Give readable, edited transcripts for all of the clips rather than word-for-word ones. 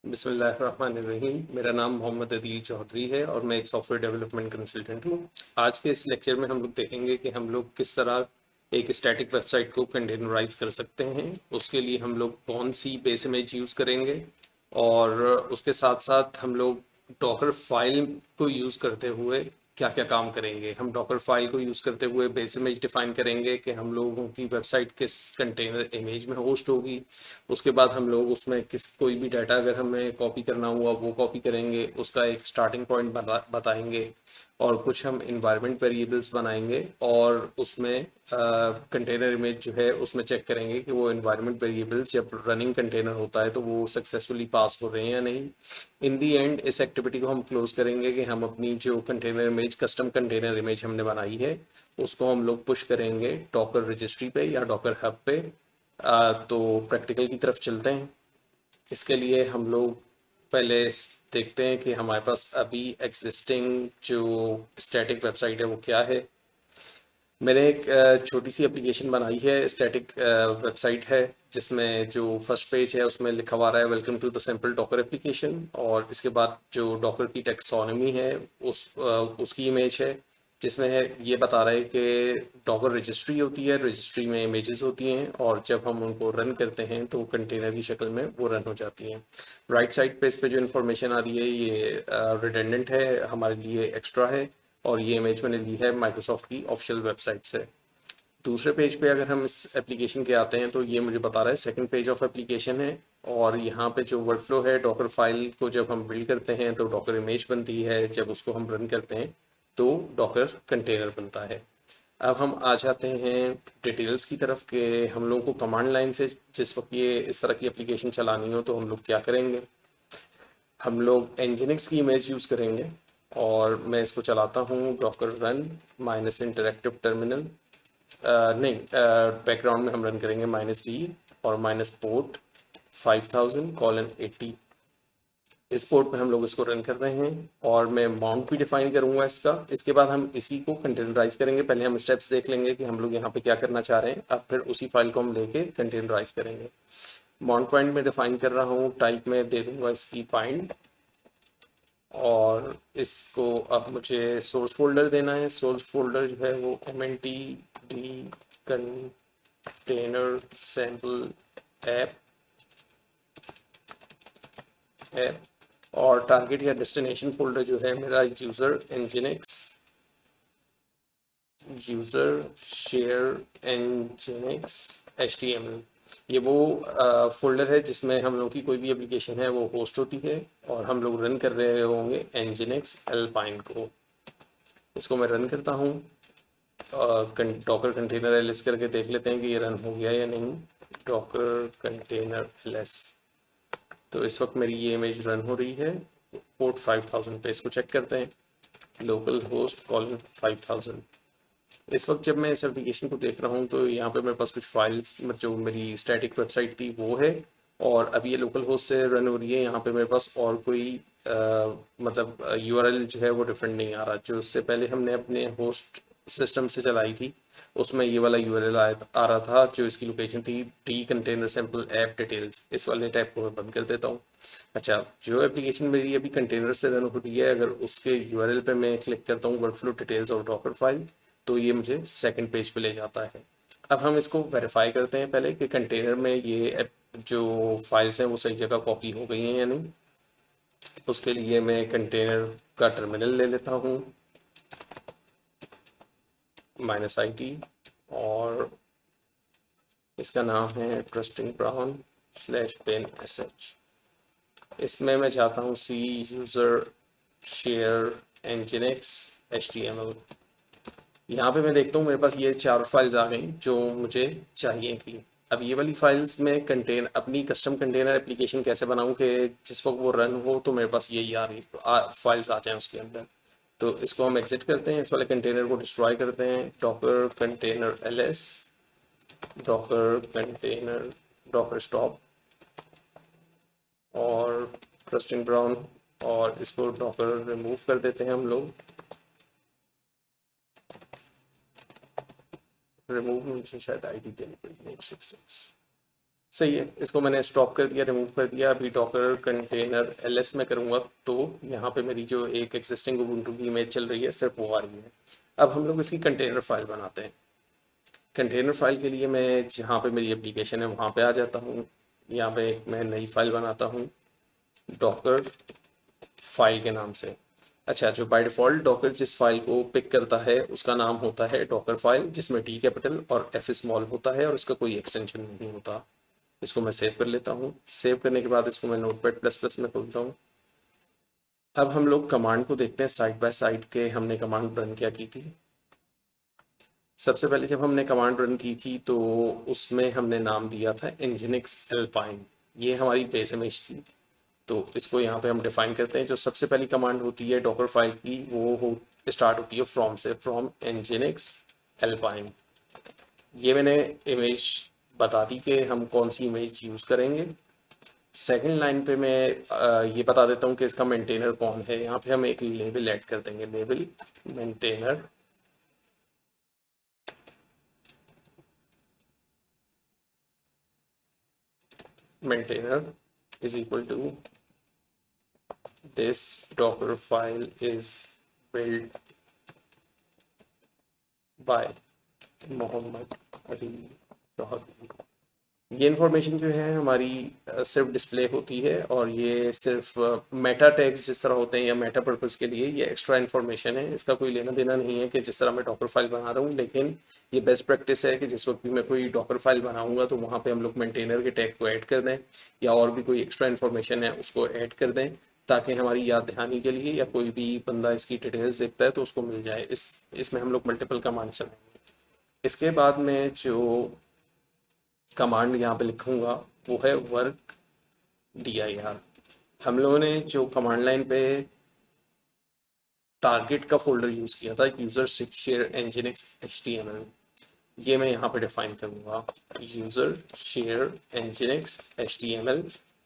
बिस्मिल्लाहिर्रहमानिर्रहीम। मेरा नाम मोहम्मद अदील चौधरी है और मैं एक सॉफ्टवेयर डेवलपमेंट कंसल्टेंट हूँ। आज के इस लेक्चर में हम लोग देखेंगे कि हम लोग किस तरह एक स्टैटिक वेबसाइट को कंटेनराइज कर सकते हैं। उसके लिए हम लोग कौन सी बेस इमेज यूज़ करेंगे और उसके साथ साथ हम लोग डॉकर फाइल को यूज़ करते हुए क्या क्या काम करेंगे। हम डॉकर फाइल को यूज़ करते हुए बेस इमेज डिफाइन करेंगे कि हम लोगों की वेबसाइट किस कंटेनर इमेज में होस्ट होगी। उसके बाद हम लोग उसमें कोई भी डाटा अगर हमें कॉपी करना हुआ वो कॉपी करेंगे, उसका एक स्टार्टिंग पॉइंट बताएंगे और कुछ हम इन्वायरमेंट वेरिएबल्स बनाएंगे और उसमें कंटेनर इमेज जो है उसमें चेक करेंगे कि वो इन्वायरमेंट वेरिएबल्स जब रनिंग कंटेनर होता है तो वो सक्सेसफुली पास हो रहे हैं या नहीं। इन दी एंड इस एक्टिविटी को हम क्लोज करेंगे कि हम अपनी जो container image custom container image हमने बनाई है उसको हम लोग पुश करेंगे डॉकर रजिस्ट्री पे या डॉकर हब पे। तो प्रैक्टिकल की तरफ चलते हैं। इसके लिए हम लोग पहले देखते हैं कि हमारे पास अभी एग्जिस्टिंग जो स्टैटिक वेबसाइट है वो क्या है। मैंने एक छोटी सी एप्लीकेशन बनाई है, स्टैटिक वेबसाइट है, जिसमें जो फर्स्ट पेज है उसमें लिखा हुआ है welcome to the simple Docker application और इसके बाद जो डॉकर की टेक्सोनॉमी है उसकी इमेज है, जिसमें है ये बता रहा है कि डॉकर रजिस्ट्री होती है, रजिस्ट्री में इमेजेस होती हैं और जब हम उनको रन करते हैं तो कंटेनर की शक्ल में वो रन हो जाती हैं। राइट साइड पे इस पे जो इन्फॉर्मेशन आ रही है ये रिडेंडेंट है, हमारे लिए एक्स्ट्रा है और ये इमेज मैंने ली है माइक्रोसॉफ्ट की ऑफिशियल वेबसाइट से। दूसरे पेज पे अगर हम इस एप्लीकेशन के आते हैं तो ये मुझे बता रहा है सेकंड पेज ऑफ एप्लीकेशन है और यहाँ पे जो वर्क फ्लो है, डॉकर फाइल को जब हम बिल्ड करते हैं तो डॉकर इमेज बनती है, जब उसको हम रन करते हैं तो डॉकर कंटेनर बनता है। अब हम आ जाते हैं डिटेल्स की तरफ कि हम लोगों को कमांड लाइन से जिस वक्त ये इस तरह की एप्लीकेशन चलानी हो तो हम लोग क्या करेंगे। हम लोग एनजिनिक्स की इमेज यूज़ करेंगे और मैं इसको चलाता हूँ Docker run minus interactive terminal. नहीं, बैकग्राउंड में हम रन करेंगे -d और माइनस पोर्ट 5000:80। इस पोर्ट पे हम लोग इसको रन कर रहे हैं और मैं माउंट भी डिफाइन करूंगा इसका। इसके बाद हम इसी को कंटेनराइज करेंगे। पहले हम स्टेप्स देख लेंगे कि हम लोग यहाँ पे क्या करना चाह रहे हैं, अब फिर उसी फाइल को हम लेके कंटेनराइज करेंगे। माउंट पॉइंट में डिफाइन कर रहा हूँ, टाइप में दे दूंगा इसकी पॉइंट और इसको अब मुझे सोर्स फोल्डर देना है। सोर्स फोल्डर जो है वो mntd कंटेनर सैम्पल ऐप है और टारगेट या डेस्टिनेशन फोल्डर जो है मेरा यूज़र एनजिनिक्स, यूज़र शेयर एनजिनिक्स HTML। ये वो फोल्डर है जिसमें हम लोग की कोई भी एप्लीकेशन है वो होस्ट होती है और हम लोग रन कर रहे होंगे एनजिनिक्स एल्पाइन को। इसको मैं रन करता हूँ, डॉकर कंटेनर एलएस करके देख लेते हैं कि ये रन हो गया या नहीं। डॉकर कंटेनर एलएस, तो इस वक्त मेरी ये इमेज रन हो रही है पोर्ट 5000 पे। इसको चेक करते हैं, लोकल होस्ट कॉलन 5000। इस वक्त जब मैं इस एप्लीकेशन को देख रहा हूँ तो यहाँ पे मेरे पास कुछ फाइल्स जो मेरी स्टैटिक वेबसाइट थी वो है और अभी ये लोकल होस्ट से रन हो रही है। यहाँ पे मेरे पास और कोई मतलब यूआरएल जो है वो डिफरेंट नहीं आ रहा। जो उससे पहले हमने अपने होस्ट सिस्टम से चलाई थी उसमें ये वाला यूआरएल आ रहा था, जो इसकी लोकेशन थी D container sample app details. इस वाले टैब को मैं बंद कर देता हूँ। अच्छा, जो एप्लीकेशन मेरी अभी कंटेनर से रन हो रही है, अगर उसके यूआरएल पे मैं क्लिक करता हूँ वर्कफ्लो डिटेल्स और डॉकर फाइल, तो ये मुझे सेकंड पेज पे ले जाता है। अब हम इसको वेरीफाई करते हैं पहले कि कंटेनर में ये जो फाइल्स हैं वो सही जगह कॉपी हो गई हैं या नहीं। उसके लिए मैं कंटेनर का टर्मिनल ले लेता हूँ -it और इसका नाम है ट्रस्टिंग ब्राउन /bin sh। इसमें मैं चाहता हूँ सी यूज़र शेयर एनजिनिक्स HTML। यहाँ पे मैं देखता हूँ मेरे पास ये 4 फाइल्स आ गई जो मुझे चाहिए थी। अब ये वाली फाइल्स में अपनी कस्टम कंटेनर एप्लीकेशन कैसे बनाऊँ कि जिस वक्त वो रन हो तो मेरे पास यही आ रही फाइल्स आ जाएं उसके अंदर। तो इसको हम एग्जिट करते हैं, इस वाले कंटेनर को डिस्ट्रॉय करते हैं। Docker container ls, Docker container Docker stop और ट्रस्टिंग ब्राउन और इसको डॉकर रिमूव कर देते हैं हम लोग। रिमूव में मुझे शायद आईडी देनी पड़ेगी 866। सही है, इसको मैंने स्टॉप कर दिया, रिमूव कर दिया। अभी डॉकर कंटेनर ls में करूँगा तो यहाँ पे मेरी जो एक एग्जिस्टिंग उबुंटू की इमेज चल रही है सिर्फ वो आ रही है। अब हम लोग इसकी कंटेनर फाइल बनाते हैं। कंटेनर फाइल के लिए मैं जहाँ पे मेरी एप्लीकेशन है वहाँ पे आ जाता हूँ। यहाँ पे मैं नई फाइल बनाता हूँ डॉकर फाइल के नाम से। अच्छा, जो बाय डिफ़ॉल्ट डॉकर जिस फाइल को पिक करता है उसका नाम होता है डॉकर फाइल, जिसमें टी कैपिटल और एफ स्मॉल होता है और इसका कोई एक्सटेंशन नहीं होता। इसको मैं सेव कर लेता हूँ। सेव करने के बाद इसको मैं नोटपैड प्लस प्लस में खोलता हूँ। अब हम लोग कमांड को देखते हैं साइड बाय साइड के हमने कमांड रन क्या की थी। सबसे पहले जब हमने कमांड रन की थी तो उसमें हमने नाम दिया था Nginx Alpine। ये हमारी बेस इमेज थी। तो इसको यहाँ पे हम डिफाइन करते हैं। जो सबसे पहली कमांड होती है डॉकर फाइल की वो स्टार्ट होती है फ्रॉम से, फ्रॉम Nginx Alpine। ये मैंने इमेज बता दी कि हम कौन सी इमेज यूज़ करेंगे। सेकंड लाइन पे मैं ये बता देता हूँ कि इसका मेंटेनर कौन है। यहाँ पे हम एक लेबल ऐड कर देंगे, label maintainer. Maintainer is equal to this Docker file is build by Mohammed Ali Chaudhary. ये इन्फॉर्मेशन जो है हमारी सिर्फ डिस्प्ले होती है और ये सिर्फ मेटा टैग्स जिस तरह होते हैं या मेटा पर्पस के लिए ये एक्स्ट्रा इन्फॉर्मेशन है। इसका कोई लेना देना नहीं है कि जिस तरह मैं डॉकर फाइल बना रहा हूँ, लेकिन ये बेस्ट प्रैक्टिस है कि जिस वक्त भी मैं कोई डॉकर फाइल बनाऊंगा तो वहाँ पे हम लोग मेंटेनर के टैग को ऐड कर दें या और भी कोई एक्स्ट्रा इन्फॉर्मेशन है उसको ऐड कर दें, ताकि हमारी याद दहानी के लिए या कोई भी बंदा इसकी डिटेल्स देखता है तो उसको मिल जाए। इसमें हम लोग मल्टीपल कमांड चलाएंगे। इसके बाद में जो कमांड यहाँ पे लिखूंगा वो है वर्क dir। हम लोगों ने जो कमांड लाइन पे टारगेट का फोल्डर यूज किया था यूजर शेयर nginx html, ये मैं यहाँ पे डिफाइन करूंगा यूजर शेयर nginx html।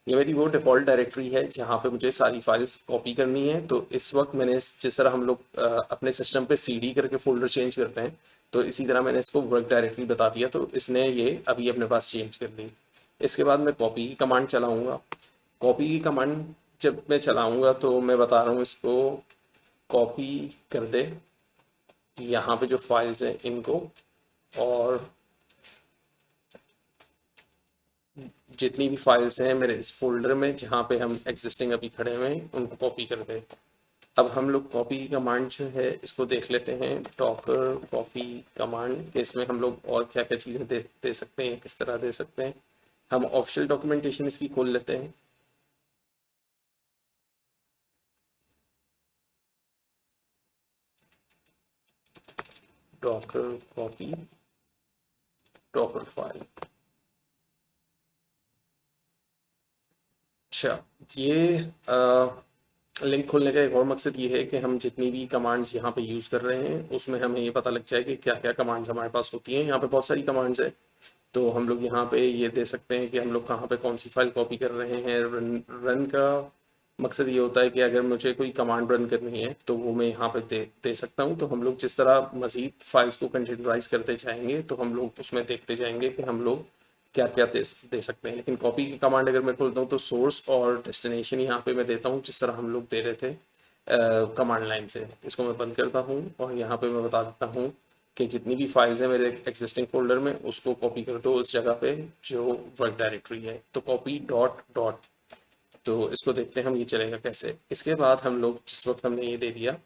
ये मेरी वो डिफ़ॉल्ट डायरेक्टरी है जहाँ पे मुझे सारी फाइल्स कॉपी करनी है। तो इस वक्त मैंने जिस तरह हम लोग अपने सिस्टम पे cd करके फोल्डर चेंज करते हैं तो इसी तरह मैंने इसको वर्क डायरेक्टरी बता दिया, तो इसने ये अभी अपने पास चेंज कर ली। इसके बाद मैं कॉपी की कमांड चलाऊंगा। कॉपी की कमांड जब मैं चलाऊंगा तो मैं बता रहा हूँ इसको कॉपी कर दे यहाँ पे जो फाइल्स हैं इनको, और जितनी भी फाइल्स हैं मेरे इस फोल्डर में जहाँ पे हम एग्जिस्टिंग अभी खड़े हुए हैं उनको कॉपी कर दें। अब हम लोग कॉपी की कमांड जो है इसको देख लेते हैं डॉकर कॉपी कमांड। इसमें हम लोग और क्या क्या चीज़ें दे सकते हैं, किस तरह दे सकते हैं। हम ऑफिशियल डॉक्यूमेंटेशन इसकी खोल लेते हैं। Docker copy Docker file. अच्छा, ये लिंक खोलने का एक और मकसद ये है कि हम जितनी भी कमांड्स यहाँ पे यूज़ कर रहे हैं उसमें हमें ये पता लग जाए कि क्या क्या कमांड्स हमारे पास होती हैं। यहाँ पे बहुत सारी कमांड्स है तो हम लोग यहाँ पे ये दे सकते हैं कि हम लोग कहाँ पे कौन सी फाइल कॉपी कर रहे हैं। रन का मकसद ये होता है कि अगर मुझे कोई कमांड रन करनी है तो वो मैं यहाँ पे दे सकता हूँ। तो हम लोग जिस तरह मज़ीद फाइल्स को कंटेनराइज करते जाएंगे तो हम लोग उसमें देखते जाएंगे कि हम लोग क्या क्या दे सकते हैं। लेकिन कॉपी की कमांड अगर मैं खोलता हूँ तो सोर्स और डेस्टिनेशन यहाँ पे मैं देता हूँ जिस तरह हम लोग दे रहे थे कमांड लाइन से। इसको मैं बंद करता हूँ और यहाँ पे मैं बता देता हूँ कि जितनी भी फाइल्स हैं मेरे एग्जिस्टिंग फोल्डर में उसको कॉपी कर दो उस जगह पे जो वर्क डायरेक्टरी है। तो कॉपी डॉट डॉट, तो इसको देखते हैं हम ये चलेगा कैसे। इसके बाद हम लोग जिस वक्त हमने ये दे दिया,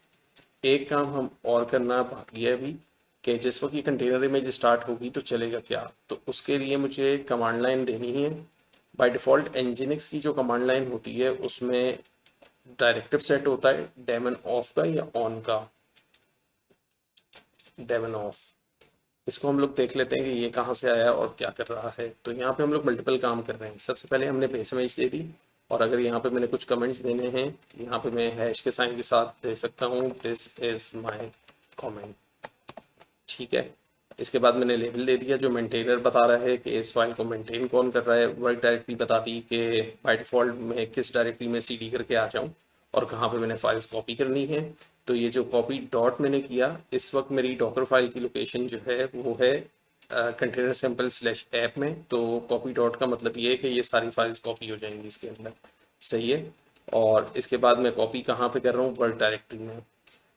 एक काम हम और करना बाकी है अभी कि जिस वक्त ये कंटेनर इमेज स्टार्ट होगी तो चलेगा क्या। तो उसके लिए मुझे कमांड लाइन देनी है। बाय डिफ़ॉल्ट nginx की जो कमांड लाइन होती है उसमें डायरेक्टिव सेट होता है डेमन ऑफ का या ऑन का, डेमन ऑफ। इसको हम लोग देख लेते हैं कि ये कहाँ से आया और क्या कर रहा है। तो यहाँ पे हम लोग मल्टीपल काम कर रहे हैं। सबसे पहले हमने बेस इमेज दे दी और अगर यहाँ पे मैंने कुछ कमेंट्स देने हैं यहाँ पे मैं हैश के साइन के साथ दे सकता हूँ दिस इज माय कमेंट, ठीक है। इसके बाद मैंने लेबल दे दिया जो मेंटेनर बता रहा है कि इस फाइल को मेंटेन कौन कर रहा है। वर्क डायरेक्टरी बता दी कि बाय डिफ़ॉल्ट मैं किस डायरेक्टरी में cd करके आ जाऊँ और कहाँ पे मैंने फाइल्स कॉपी करनी है। तो ये जो कॉपी डॉट मैंने किया इस वक्त मेरी डॉकर फाइल की लोकेशन जो है वो है कंटेनर सैम्पल स्लैश ऐप में, तो कॉपी डॉट का मतलब ये है कि ये सारी फाइल्स कॉपी हो जाएंगी इसके अंदर, सही है। और इसके बाद मैं कॉपी कहाँ पे कर रहा हूँ, वर्क डायरेक्टरी में।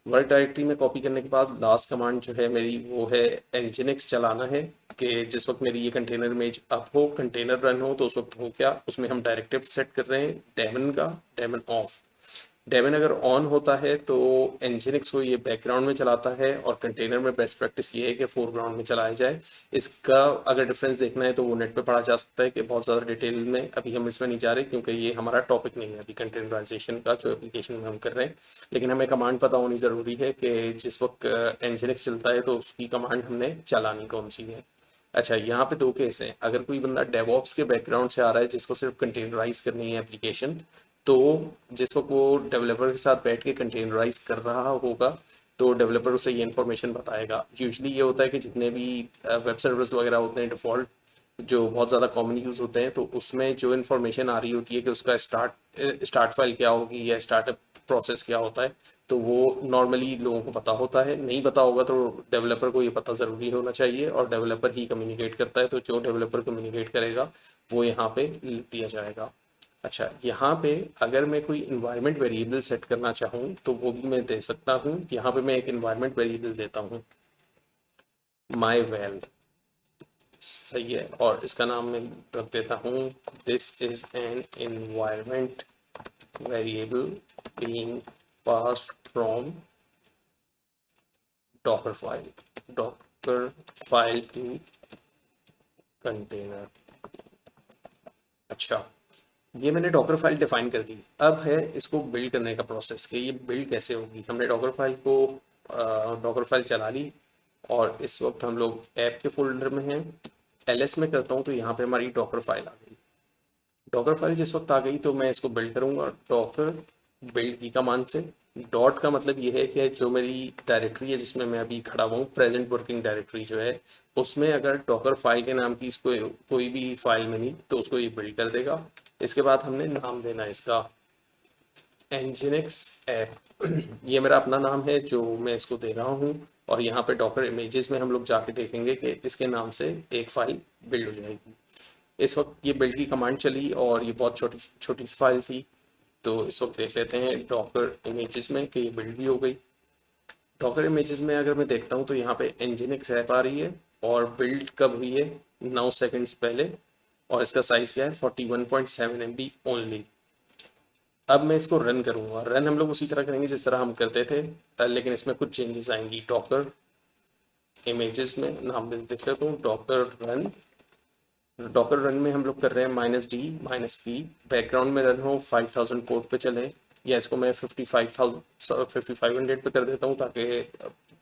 वर्क डायरेक्टरी में कॉपी करने के बाद लास्ट कमांड जो है मेरी वो है nginx चलाना है, कि जिस वक्त मेरी ये कंटेनर इमेज अप हो, कंटेनर रन हो, तो उस वक्त हो क्या, उसमें हम डायरेक्टिव सेट कर रहे हैं डेमन का, डेमन ऑफ। डेमन अगर ऑन होता है तो nginx को ये बैकग्राउंड में चलाता है, और कंटेनर में बेस्ट प्रैक्टिस ये है कि फोरग्राउंड में चलाया जाए। इसका अगर डिफरेंस देखना है तो वो नेट पे पढ़ा जा सकता है, कि बहुत ज़्यादा डिटेल में अभी हम इसमें नहीं जा रहे, क्योंकि ये हमारा टॉपिक नहीं है अभी कंटेनराइजेशन का जो एप्लीकेशन में हम कर रहे हैं। लेकिन हमें कमांड पता होनी ज़रूरी है कि जिस वक्त nginx चलता है तो उसकी कमांड हमने चलानी कौन सी है। अच्छा, यहाँ पे दो केस हैं। अगर कोई बंदा डेवऑप्स के बैकग्राउंड से आ रहा है जिसको सिर्फ कंटेनराइज करनी है एप्लीकेशन, तो जिस वक्त वो डेवलपर के साथ बैठ के कंटेनराइज कर रहा होगा तो डेवलपर उसे ये इन्फॉर्मेशन बताएगा। यूजली ये होता है कि जितने भी वेब सर्वर्स वगैरह होते हैं डिफ़ॉल्ट, जो बहुत ज़्यादा कॉमन यूज़ होते हैं, तो उसमें जो इन्फॉर्मेशन आ रही होती है कि उसका स्टार्ट फाइल क्या होगी या स्टार्टअप प्रोसेस क्या होता है, तो वो नॉर्मली लोगों को पता होता है। नहीं पता होगा तो डेवलपर को ये पता ज़रूरी होना चाहिए, और डेवलपर ही कम्युनिकेट करता है, तो जो डेवलपर कम्युनिकेट करेगा वो यहाँ पे लिख दिया जाएगा। अच्छा, यहाँ पे अगर मैं कोई इन्वायरमेंट वेरिएबल सेट करना चाहूँ तो वो भी मैं दे सकता हूँ। यहाँ पे मैं एक इन्वायरमेंट वेरिएबल देता हूँ, माई वेल, सही है। और इसका नाम मैं रख देता हूँ, this is an environment variable being passed from Docker file, Docker file to container. अच्छा, ये मैंने डॉकर फाइल डिफाइन कर दी। अब है इसको बिल्ड करने का प्रोसेस, कि ये बिल्ड कैसे होगी। हमने डॉकर फाइल को डॉकर फाइल चला ली, और इस वक्त हम लोग ऐप के फोल्डर में हैं। ls में करता हूँ तो यहाँ पे हमारी डॉकर फाइल आ गई। डॉकर फाइल जिस वक्त आ गई तो मैं इसको बिल्ड करूँगा डॉकर बिल्ड की कमांड से। डॉट का मतलब ये है कि जो मेरी डायरेक्टरी है जिसमें मैं अभी खड़ा हुआ हूँ, प्रेजेंट वर्किंग डायरेक्टरी जो है, उसमें अगर डॉकर फाइल के नाम की इसको कोई भी फाइल मिली तो उसको ये बिल्ड कर देगा। इसके बाद हमने नाम देना है इसका nginx ऐप। ये मेरा अपना नाम है जो मैं इसको दे रहा हूँ, और यहाँ पे डॉकर इमेजेस में हम लोग जाके देखेंगे कि इसके नाम से एक फाइल बिल्ड हो जाएगी। इस वक्त ये बिल्ड की कमांड चली और ये बहुत छोटी छोटी सी फाइल थी, तो इस वक्त देख लेते हैं डॉकर इमेजेस में कि ये बिल्ड भी हो गई। डॉकर इमेजेस में अगर मैं देखता हूँ तो यहाँ पे nginx ऐप आ रही है, और बिल्ड कब हुई है, 9 सेकंड्स पहले, और इसका साइज क्या है, 41.7 MB ओनली। अब मैं इसको रन करूँगा। रन हम लोग उसी तरह करेंगे जिस तरह हम करते थे, लेकिन इसमें कुछ चेंजेस आएंगी। डॉकर इमेजेस में नाम देख लेता हूँ, डॉकर रन। डॉकर रन में हम लोग कर रहे हैं -d -p, बैकग्राउंड में रन हो 5000 पोर्ट पे चले, या इसको मैं 5500 पे कर देता हूँ, ताकि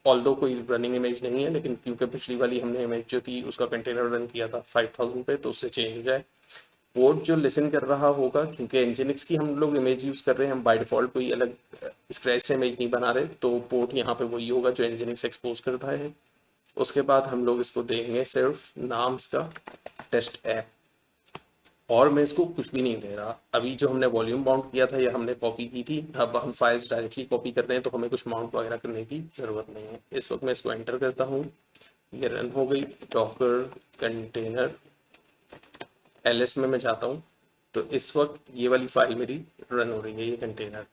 ऑल्दो कोई रनिंग इमेज नहीं है, लेकिन क्योंकि पिछली वाली हमने इमेज जो थी उसका कंटेनर रन किया था 5000 पे, तो उससे चेंज हो जाए। पोर्ट जो लिसन कर रहा होगा, क्योंकि nginx की हम लोग इमेज यूज़ कर रहे हैं, हम बाय डिफ़ॉल्ट कोई अलग स्क्रैच से इमेज नहीं बना रहे, तो पोर्ट यहाँ पे वही होगा जो nginx एक्सपोज करता है। उसके बाद हम लोग इसको देंगे सिर्फ नाम इसका टेस्ट ऐप, और मैं इसको कुछ भी नहीं दे रहा। अभी जो हमने वॉल्यूम बाउंड किया था या हमने कॉपी की थी, अब हम फाइल्स डायरेक्टली कॉपी कर रहे हैं, तो हमें कुछ माउंट वगैरह करने की ज़रूरत नहीं है। इस वक्त मैं इसको एंटर करता हूँ, ये रन हो गई। डॉकर कंटेनर ls में मैं जाता हूँ, तो इस वक्त ये वाली फाइल मेरी रन हो रही है, ये कंटेनर।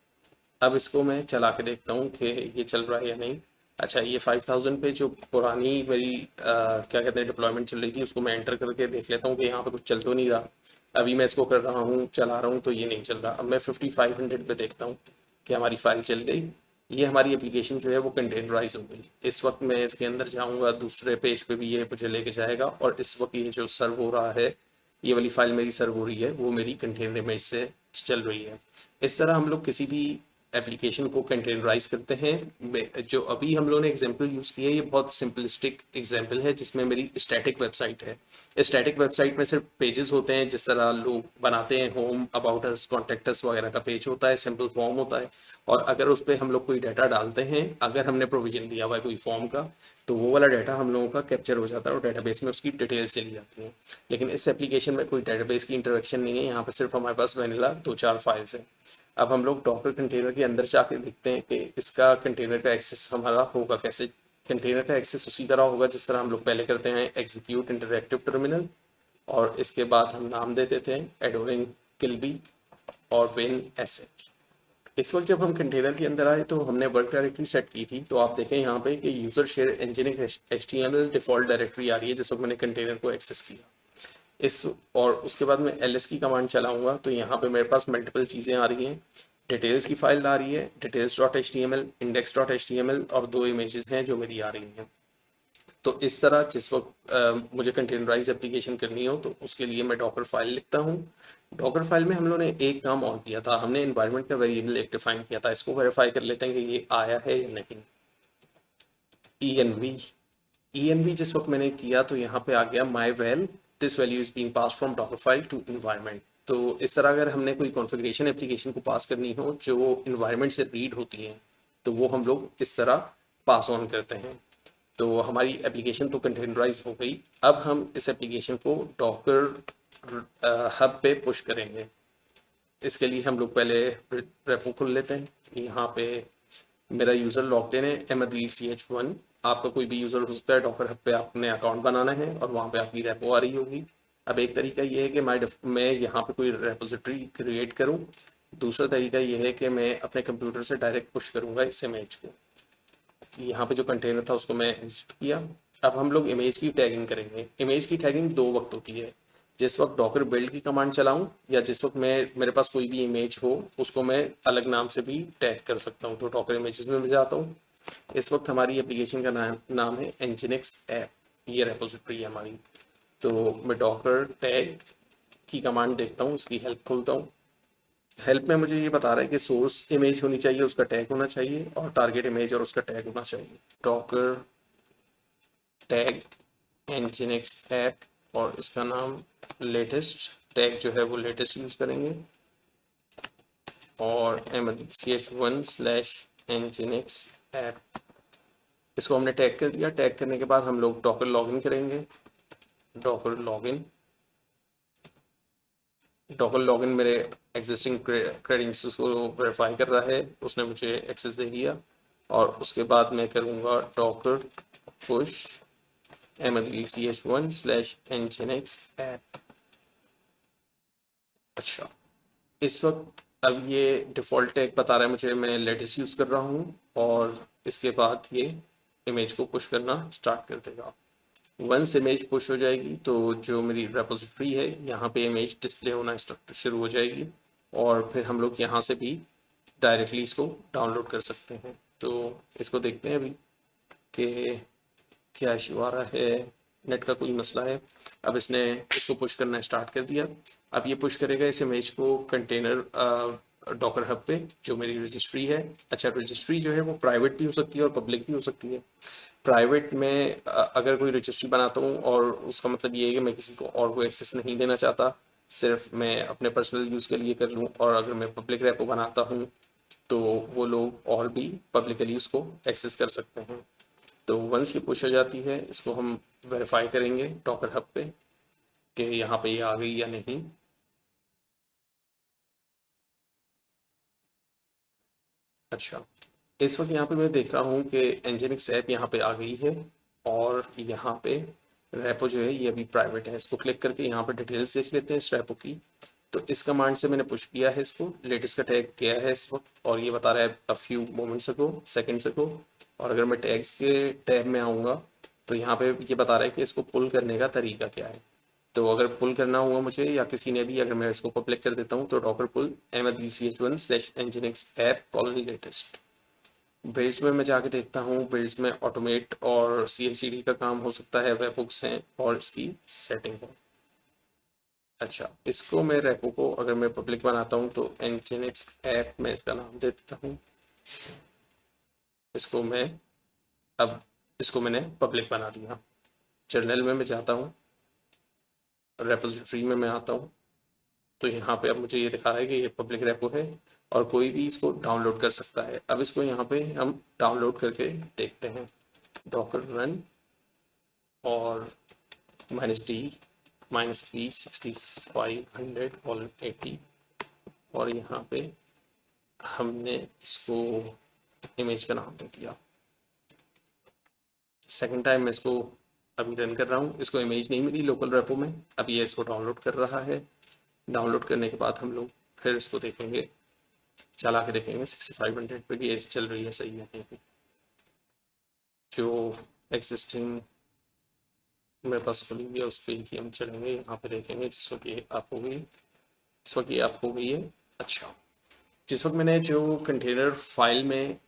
अब इसको मैं चला के देखता हूँ कि ये चल रहा है या नहीं। अच्छा, ये 5000 पे जो पुरानी मेरी क्या कहते हैं डिप्लॉयमेंट चल रही थी, उसको मैं एंटर करके देख लेता हूँ कि यहाँ पे कुछ चल तो नहीं रहा। अभी मैं इसको कर रहा हूँ, चला रहा हूँ, तो ये नहीं चल रहा। अब मैं 5500 पे देखता हूँ कि हमारी फाइल चल गई। ये हमारी एप्लीकेशन जो है वो कंटेनराइज हो गई। इस वक्त मैं इसके अंदर जाऊँगा, दूसरे पेज पे भी ये मुझे लेके जाएगा, और इस वक्त ये जो सर्व हो रहा है, ये वाली फाइल मेरी सर्व हो रही है, वो मेरी कंटेनर इमेज से चल रही है। इस तरह हम लोग किसी भी एप्लीकेशन को कंटेनराइज करते हैं। जो अभी हम लोगों ने एग्जांपल यूज़ किया है, ये बहुत सिंपलिस्टिक एग्जांपल है, जिसमें मेरी स्टैटिक वेबसाइट है। स्टैटिक वेबसाइट में सिर्फ पेजेस होते हैं, जिस तरह लोग बनाते हैं, home, about us, contact us वगैरह का पेज होता है, सिंपल फॉर्म होता है। और अगर उस पर हम लोग कोई डाटा डालते हैं, अगर हमने प्रोविजन दिया हुआ है कोई फॉर्म का, तो वो वाला डाटा हम लोगों का कैप्चर हो जाता है और डाटाबेस में उसकी डिटेल्स चली जाती हैं। लेकिन इस एप्लीकेशन में कोई डाटाबेस की इंटरेक्शन नहीं है, यहाँ पर सिर्फ हमारे पास वैनिला 2-4 फाइल्स हैं। अब हम लोग डॉकर कंटेनर के अंदर जाके देखते हैं कि इसका कंटेनर का एक्सेस हमारा होगा कैसे। कंटेनर का एक्सेस उसी तरह होगा जिस तरह हम लोग पहले करते हैं, एग्जीक्यूट इंटरैक्टिव टर्मिनल, और इसके बाद हम नाम दे देते हैं एडोरिंग किलबी और बिन एसेट। इस वक्त जब हम कंटेनर के अंदर आए तो हमने वर्क डायरेक्टरी सेट की थी, तो आप देखें यहाँ पे कि user share nginx HTML default directory आ रही है जिस वक्त मैंने कंटेनर को एक्सेस किया। इस और उसके बाद मैं ls की कमांड चलाऊंगा तो यहाँ पे मेरे पास मल्टीपल चीज़ें आ रही हैं। डिटेल्स की फाइल आ रही है, details.html, index.html, और 2 इमेजेस हैं जो मेरी आ रही हैं। तो इस तरह जिस वक्त मुझे कंटेनराइज एप्लीकेशन करनी हो तो उसके लिए मैं डॉकर फाइल लिखता हूँ। डॉकर फाइल में हम लोगों ने एक काम और किया था, हमने इन्वायरमेंट का वेरिएबल एक डिफाइन किया था। इसको वेरीफाई कर लेते हैं कि ये आया है या नहीं। env जिस वक्त मैंने किया तो यहाँ पे आ गया my val, this value is being pass from Docker file to environment. तो इस तरह अगर हमने कोई कॉन्फ़िगरेशन एप्लीकेशन को पास करनी हो जो इन्वायरमेंट से रीड होती है तो वो हम लोग इस तरह पास ऑन करते हैं। तो हमारी एप्लीकेशन तो कंटेनराइज हो गई। अब हम इस एप्लीकेशन को डॉकर हब पे पुश करेंगे। इसके लिए हम लोग पहले रेपो खोल लेते हैं। यहाँ पे मेरा यूज़र लॉग्ड इन है MDCH1। आपका कोई भी यूज़र हो सकता है। डॉकर हब पे आपने अकाउंट बनाना है और वहाँ पे आपकी रेपो आ रही होगी। अब एक तरीका ये है कि मैं यहाँ पे कोई रेपोजिटरी क्रिएट करूँ। दूसरा तरीका ये है कि मैं अपने कंप्यूटर से डायरेक्ट पुश करूँगा इस इमेज को। यहाँ पे जो कंटेनर था उसको मैं एग्जिट किया। अब हम लोग इमेज की टैगिंग करेंगे। इमेज की टैगिंग 2 वक्त होती है, जिस वक्त डॉकर बिल्ड की कमांड चलाऊं या जिस वक्त मेरे पास कोई भी इमेज हो उसको मैं अलग नाम से भी टैग कर सकता हूँ। तो डॉकर इमेजेस में मैं जाता हूँ। इस वक्त हमारी एप्लीकेशन का नाम है nginx ऐप, ये रेपोजिटरी है हमारी। तो मैं डॉकर टैग की कमांड देखता हूँ, उसकी हेल्प खोलता हूँ। हेल्प में मुझे ये बता रहा है कि सोर्स इमेज होनी चाहिए, उसका टैग होना चाहिए, और टारगेट इमेज और उसका टैग होना चाहिए। डॉकर टैग nginx ऐप और इसका नाम लेटेस्ट, टैग जो है वो लेटेस्ट यूज करेंगे, और mdch1/nginx ऐप, इसको हमने टैग कर दिया। टैग करने के बाद हम लोग डॉकर लॉगिन करेंगे। डॉकर लॉगिन मेरे एग्जिस्टिंग क्रेडेंशियल्स को वेरीफाई कर रहा है, उसने मुझे एक्सेस दे दिया। और उसके बाद मैं करूँगा डॉकर पुश mdch1/nginx ऐप। अच्छा, इस वक्त अब ये डिफ़ॉल्ट टैग बता रहा है मुझे मैं लेटेस्ट यूज़ कर रहा हूँ, और इसके बाद ये इमेज को पुश करना स्टार्ट कर देगा। वंस इमेज पुश हो जाएगी तो जो मेरी रेपोजिटरी है यहाँ पे इमेज डिस्प्ले होना शुरू हो जाएगी, और फिर हम लोग यहाँ से भी डायरेक्टली इसको डाउनलोड कर सकते हैं। तो इसको देखते हैं अभी कि क्या इशू आ रहा है, नेट का कोई मसला है। अब इसने इसको पुश करना स्टार्ट कर दिया। अब ये पुश करेगा इस इमेज को कंटेनर डॉकर हब पे, जो मेरी रजिस्ट्री है। अच्छा, रजिस्ट्री जो है वो प्राइवेट भी हो सकती है और पब्लिक भी हो सकती है। प्राइवेट में अगर कोई रजिस्ट्री बनाता हूँ और उसका मतलब ये है कि मैं किसी को और को एक्सेस नहीं देना चाहता, सिर्फ मैं अपने पर्सनल यूज़ के लिए कर लूँ, और अगर मैं पब्लिक रेपो बनाता हूँ तो वो लोग और भी पब्लिकली उसको एक्सेस कर सकते हैं। तो वंस ये पुश हो जाती है इसको हम वेरीफाई करेंगे डॉकर हब पे कि यहाँ पे ये आ गई या नहीं। अच्छा, इस वक्त यहाँ पे मैं देख रहा हूँ कि nginx ऐप यहाँ पे आ गई है, और यहाँ पे रेपो जो है ये अभी प्राइवेट है। इसको क्लिक करके यहाँ पे डिटेल्स देख लेते हैं इस रेपो की। तो इस कमांड से मैंने पुश किया है इसको, लेटेस्ट का टैग किया है इस वक्त, और ये बता रहा है a few moments ago, seconds ago. और अगर मैं टैग्स के टैब में आऊँगा तो यहाँ पे ये बता रहा है कि इसको पुल करने का तरीका क्या है। तो अगर पुल करना हुआ मुझे या किसी ने भी, अगर मैं इसको पब्लिक कर देता हूँ तो डॉकर पुल mdch1/nginx app colon latest. Builds में मैं जाके देखता हूँ, बिल्ड्स में ऑटोमेट और CI/CD का काम हो सकता है, वेब बुक्स हैं और इसकी सेटिंग है। अच्छा, इसको मैं रेपो को अगर मैं पब्लिक बनाता हूँ तो nginx ऐप में इसका नाम दे देता हूँ। इसको मैं अब इसको मैंने पब्लिक बना दिया। जर्नल में मैं जाता हूँ, रेपोजिटरी में मैं आता हूँ, तो यहाँ पे अब मुझे ये दिखा रहा है कि ये पब्लिक रेपो है और कोई भी इसको डाउनलोड कर सकता है। अब इसको यहाँ पे हम डाउनलोड करके देखते हैं। डॉकर रन और -d -p 6500:80, और यहाँ पे हमने इसको इमेज का नाम दे दिया। सेकंड टाइम मैं इसको अभी रन कर रहा हूँ, इसको इमेज नहीं मिली लोकल रेपो में, अभी ये इसको डाउनलोड कर रहा है। डाउनलोड करने के बाद हम लोग फिर इसको देखेंगे, चला के देखेंगे 6500 पे कि ये चल रही है सही है नहीं। जो एग्जिस्टिंग मेरे पास खुली हुई है उस पर ही हम चलेंगे, यहाँ पे देखेंगे जिस वक्त ये आप हो गई, इस वक्त ये आप हो गई है। अच्छा, जिस वक्त मैंने जो कंटेनर फाइल में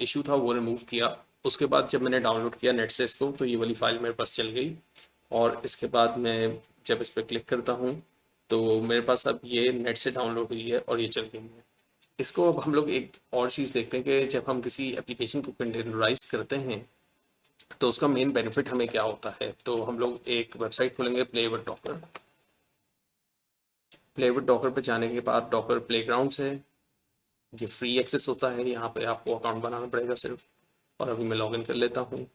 इशू था वो रिमूव किया, उसके बाद जब मैंने डाउनलोड किया नेट से इसको, तो ये वाली फाइल मेरे पास चल गई। और इसके बाद मैं जब इस पर क्लिक करता हूँ तो मेरे पास अब ये नेट से डाउनलोड हुई है और ये चल गई है। इसको अब हम लोग एक और चीज़ देखते हैं कि जब हम किसी एप्लीकेशन को कंटेनराइज करते हैं तो उसका मेन बेनिफिट हमें क्या होता है। तो हम लोग एक वेबसाइट खोलेंगे, play with Docker. Play with Docker पे जाने के बाद डॉकर प्लेग्राउंड्स है, ये फ्री एक्सेस होता है, यहाँ पे आपको अकाउंट बनाना पड़ेगा सिर्फ। और अभी मैं लॉगिन कर लेता हूँ।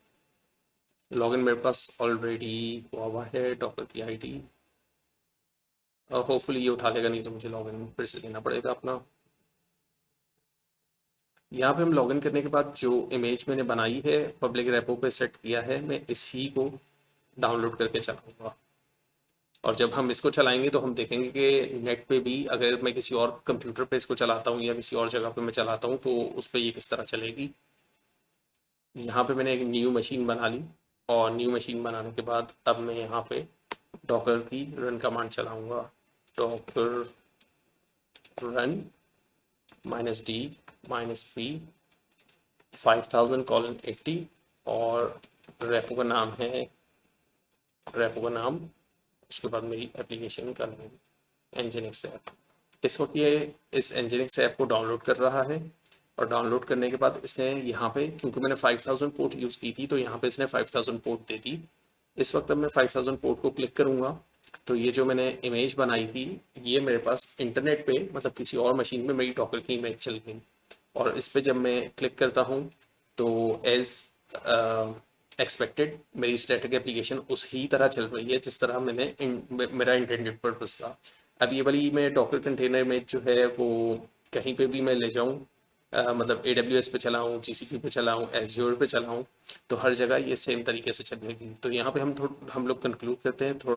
लॉगिन मेरे पास ऑलरेडी हुआ है, डॉकर की आईडी, और होपफुली ये उठा लेगा, नहीं तो मुझे लॉगिन फिर से देना पड़ेगा अपना। यहाँ पे हम लॉगिन करने के बाद जो इमेज मैंने बनाई है पब्लिक रेपो पे सेट किया है, मैं इसी को डाउनलोड करके चलाऊंगा। और जब हम इसको चलाएंगे तो हम देखेंगे कि नेट पे भी अगर मैं किसी और कंप्यूटर पे इसको चलाता हूँ या किसी और जगह पे मैं चलाता हूँ तो उस पर ये किस तरह चलेगी। यहाँ पे मैंने एक न्यू मशीन बना ली, और न्यू मशीन बनाने के बाद अब मैं यहाँ पे डॉकर की रन कमांड चलाऊंगा। डॉकर रन -d -p 5000:80, और रेपो का नाम है, रेपो का नाम, उसके बाद मेरी एप्लीकेशन का नाम एनजिनिक्स ऐप। इस वक्त ये इस एनजिनिक्स ऐप को डाउनलोड कर रहा है, और डाउनलोड करने के बाद इसने यहाँ पे, क्योंकि मैंने 5000 पोर्ट यूज़ की थी तो यहाँ पे इसने 5000 पोर्ट दे दी। इस वक्त अब मैं 5000 पोर्ट को क्लिक करूँगा तो ये जो मैंने इमेज बनाई थी ये मेरे पास इंटरनेट पे, मतलब किसी और मशीन में मेरी डॉकर की इमेज चल गई। और इस पे जब मैं क्लिक करता हूँ तो एज एक्सपेक्टेड मेरी स्टैटिक एप्लीकेशन उसी तरह चल रही है जिस तरह मेरा इंटेंडेड पर्पस था। अब ये वाली मैं डॉकर कंटेनर में जो है वो कहीं पे भी मैं ले जाऊँ, मतलब AWS पे चलाऊँ, GCP पे चलाऊँ, एज्योर पे चलाऊँ, तो हर जगह ये सेम तरीके से चलेगी। तो यहाँ पे हम लोग कंक्लूड करते हैं थोड़ा